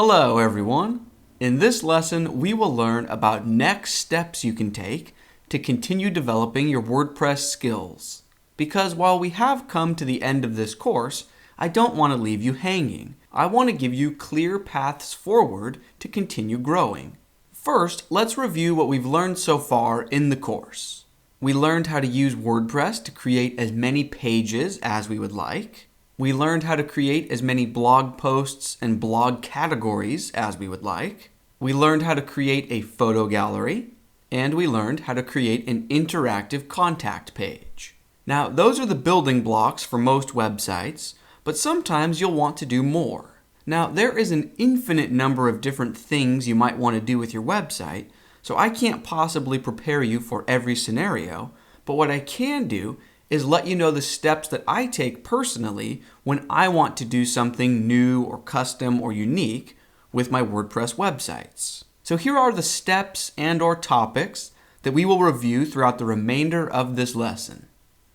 Hello everyone! In this lesson, we will learn about next steps you can take to continue developing your WordPress skills. Because while we have come to the end of this course, I don't want to leave you hanging. I want to give you clear paths forward to continue growing. First, let's review what we've learned so far in the course. We learned how to use WordPress to create as many pages as we would like. We learned how to create as many blog posts and blog categories as we would like. We learned how to create a photo gallery. And we learned how to create an interactive contact page. Now, those are the building blocks for most websites, but sometimes you'll want to do more. Now, there is an infinite number of different things you might want to do with your website, so I can't possibly prepare you for every scenario, but what I can do is let you know the steps that I take personally when I want to do something new or custom or unique with my WordPress websites. So here are the steps and/or topics that we will review throughout the remainder of this lesson.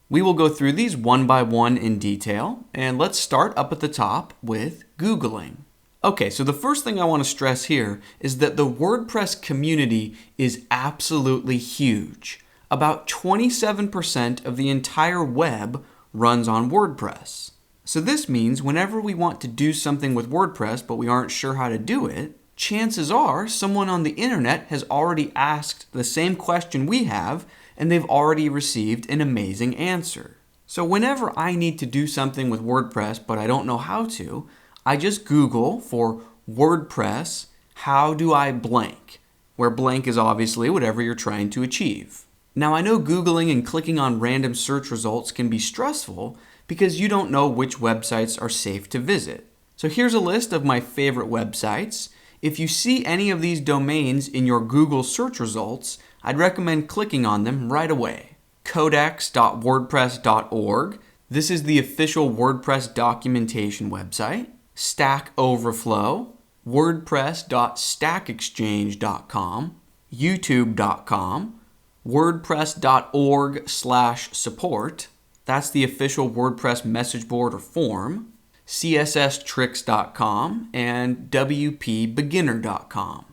We will go through these one by one in detail, and let's start up at the top with Googling. Okay, so the first thing I want to stress here is that the WordPress community is absolutely huge. About 27% of the entire web runs on WordPress. So this means whenever we want to do something with WordPress but we aren't sure how to do it, chances are someone on the internet has already asked the same question we have and they've already received an amazing answer. So whenever I need to do something with WordPress but I don't know how to, I just Google for WordPress, how do I blank? Where blank is obviously whatever you're trying to achieve. Now I know Googling and clicking on random search results can be stressful because you don't know which websites are safe to visit. So here's a list of my favorite websites. If you see any of these domains in your Google search results, I'd recommend clicking on them right away. Codex.wordpress.org. This is the official WordPress documentation website. Stack Overflow. WordPress.stackexchange.com. YouTube.com. WordPress.org/support. That's the official WordPress message board or forum. CSStricks.com and WPBeginner.com.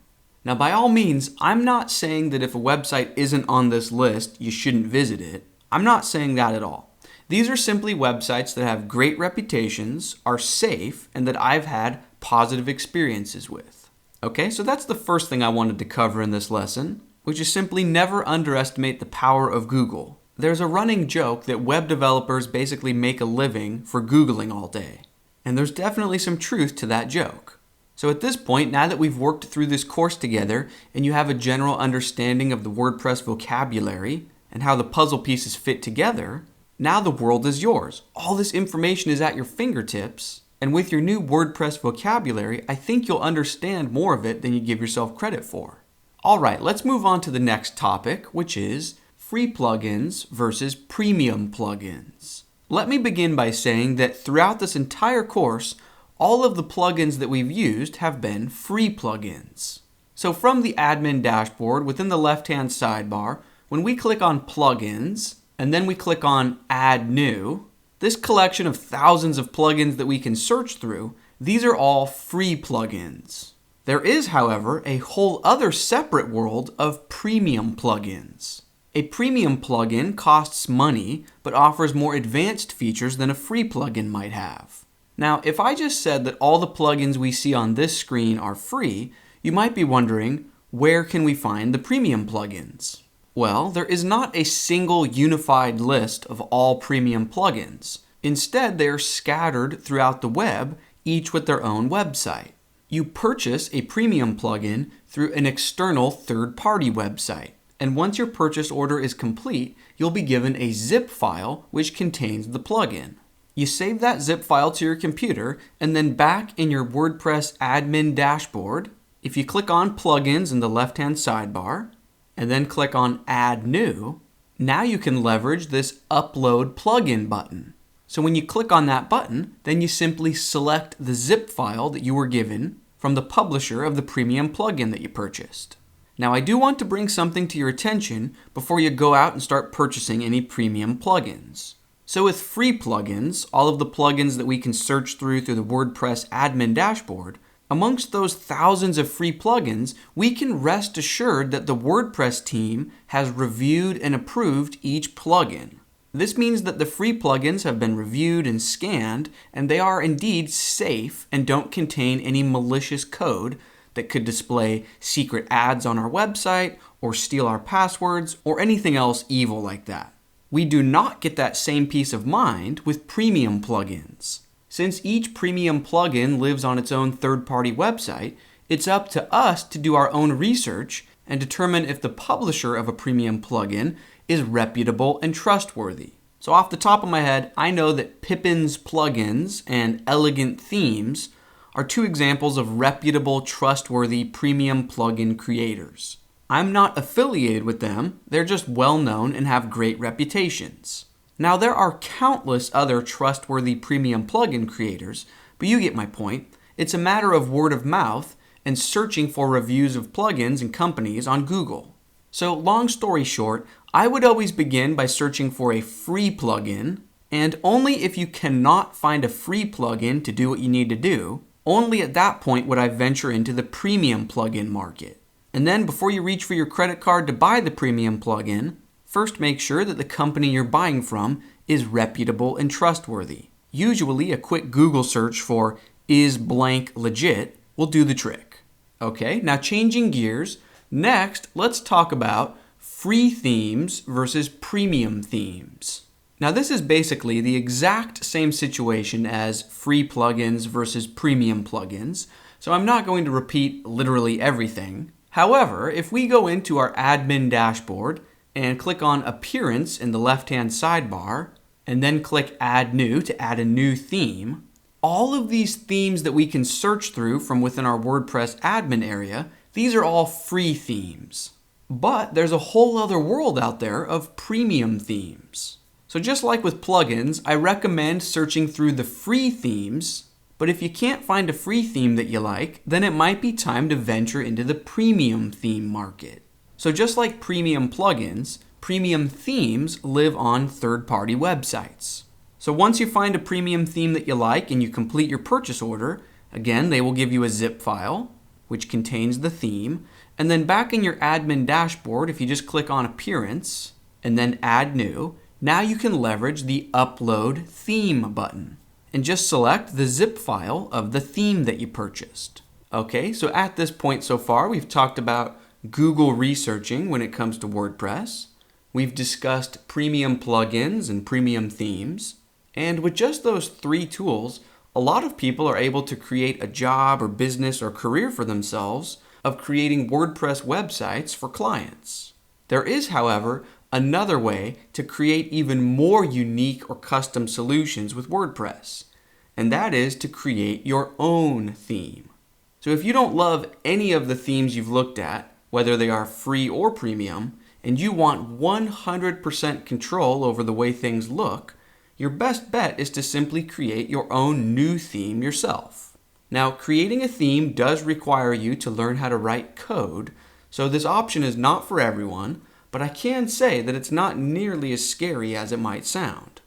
Now, by all means, I'm not saying that if a website isn't on this list, you shouldn't visit it. I'm not saying that at all. These are simply websites that have great reputations, are safe, and that I've had positive experiences with. Okay, so that's the first thing I wanted to cover in this lesson, which is simply never underestimate the power of Google. There's a running joke that web developers basically make a living for Googling all day. And there's definitely some truth to that joke. So at this point, now that we've worked through this course together and you have a general understanding of the WordPress vocabulary and how the puzzle pieces fit together, now the world is yours. All this information is at your fingertips. And with your new WordPress vocabulary, I think you'll understand more of it than you give yourself credit for. All right, let's move on to the next topic, which is free plugins versus premium plugins. Let me begin by saying that throughout this entire course, all of the plugins that we've used have been free plugins. So from the admin dashboard within the left-hand sidebar, when we click on plugins and then we click on add new, this collection of thousands of plugins that we can search through, these are all free plugins. There is, however, a whole other separate world of premium plugins. A premium plugin costs money, but offers more advanced features than a free plugin might have. Now, if I just said that all the plugins we see on this screen are free, you might be wondering, where can we find the premium plugins? Well, there is not a single unified list of all premium plugins. Instead, they are scattered throughout the web, each with their own website. You purchase a premium plugin through an external third-party website. And once your purchase order is complete, you'll be given a zip file which contains the plugin. You save that zip file to your computer, and then back in your WordPress admin dashboard, if you click on plugins in the left-hand sidebar, and then click on add new, now you can leverage this upload plugin button. So when you click on that button, then you simply select the zip file that you were given from the publisher of the premium plugin that you purchased. Now I do want to bring something to your attention before you go out and start purchasing any premium plugins. So with free plugins, all of the plugins that we can search through the WordPress admin dashboard, Amongst those thousands of free plugins, we can rest assured that the WordPress team has reviewed and approved each plugin. This means that the free plugins have been reviewed and scanned, and they are indeed safe and don't contain any malicious code that could display secret ads on our website or steal our passwords or anything else evil like that. We do not get that same peace of mind with premium plugins. Since each premium plugin lives on its own third-party website, it's up to us to do our own research and determine if the publisher of a premium plugin is reputable and trustworthy. So off the top of my head, I know that PLUDINS plugins and Elegant Themes are two examples of reputable, trustworthy premium plugin creators. I'm not affiliated with them, they're just well known and have great reputations. Now there are countless other trustworthy premium plugin creators, but you get my point. It's a matter of word of mouth and searching for reviews of plugins and companies on Google. So long story short, I would always begin by searching for a free plugin, and only if you cannot find a free plugin to do what you need to do, only at that point would I venture into the premium plugin market. And then before you reach for your credit card to buy the premium plugin, first make sure that the company you're buying from is reputable and trustworthy. Usually a quick Google search for "is blank legit" will do the trick. Okay, now changing gears, next let's talk about free themes versus premium themes. Now this is basically the exact same situation as free plugins versus premium plugins, so I'm not going to repeat literally everything. However, if we go into our admin dashboard and click on Appearance in the left-hand sidebar, and then click Add New to add a new theme, all of these themes that we can search through from within our WordPress admin area, these are all free themes. But there's a whole other world out there of premium themes. So just like with plugins, I recommend searching through the free themes, but if you can't find a free theme that you like, then it might be time to venture into the premium theme market. So just like premium plugins, premium themes live on third-party websites. So once you find a premium theme that you like and you complete your purchase order, again, they will give you a zip file, which contains the theme, and then back in your admin dashboard, if you just click on Appearance and then Add New, now you can leverage the Upload Theme button and just select the zip file of the theme that you purchased. Okay, so at this point so far, we've talked about Google researching when it comes to WordPress. We've discussed premium plugins and premium themes. And with just those three tools, a lot of people are able to create a job or business or career for themselves of creating WordPress websites for clients. There is, however, another way to create even more unique or custom solutions with WordPress, and that is to create your own theme. So if you don't love any of the themes you've looked at, whether they are free or premium, and you want 100% control over the way things look, your best bet is to simply create your own new theme yourself. Now, creating a theme does require you to learn how to write code, so this option is not for everyone, but I can say that it's not nearly as scary as it might sound.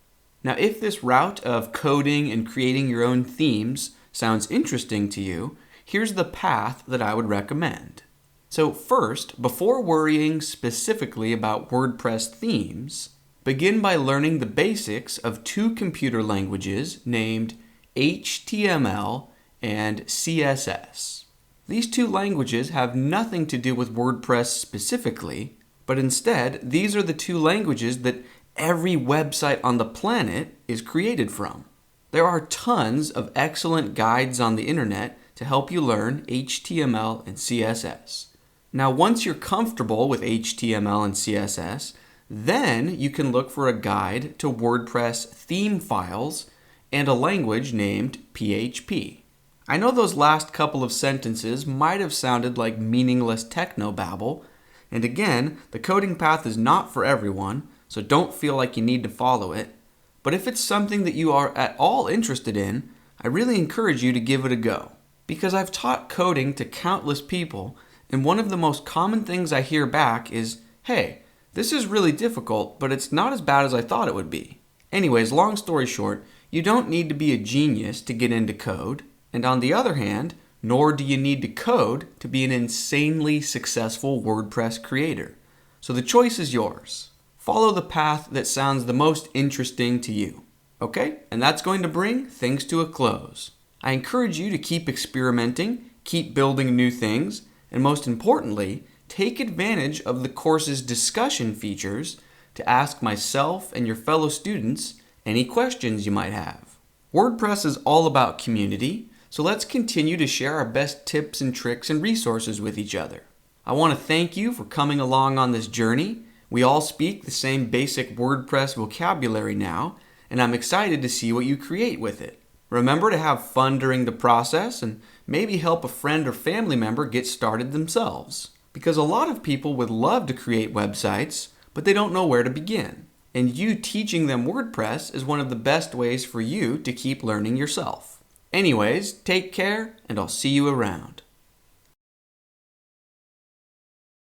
Now, if this route of coding and creating your own themes sounds interesting to you, here's the path that I would recommend. So first, before worrying specifically about WordPress themes, begin by learning the basics of two computer languages named HTML and CSS. These two languages have nothing to do with WordPress specifically, but instead, these are the two languages that every website on the planet is created from. There are tons of excellent guides on the internet to help you learn HTML and CSS. Now, once you're comfortable with HTML and CSS, then you can look for a guide to WordPress theme files and a language named PHP. I know those last couple of sentences might have sounded like meaningless technobabble, and again, the coding path is not for everyone, so don't feel like you need to follow it. But if it's something that you are at all interested in, I really encourage you to give it a go. Because I've taught coding to countless people, and one of the most common things I hear back is, "Hey, this is really difficult, but it's not as bad as I thought it would be." Anyways, long story short, you don't need to be a genius to get into code, and on the other hand, nor do you need to code to be an insanely successful WordPress creator. So the choice is yours. Follow the path that sounds the most interesting to you. Okay? And that's going to bring things to a close. I encourage you to keep experimenting, keep building new things, and most importantly, take advantage of the course's discussion features to ask myself and your fellow students any questions you might have. WordPress is all about community, so let's continue to share our best tips and tricks and resources with each other. I want to thank you for coming along on this journey. We all speak the same basic WordPress vocabulary now, and I'm excited to see what you create with it. Remember to have fun during the process and maybe help a friend or family member get started themselves. Because a lot of people would love to create websites, but they don't know where to begin. And you teaching them WordPress is one of the best ways for you to keep learning yourself. Anyways, take care, and I'll see you around.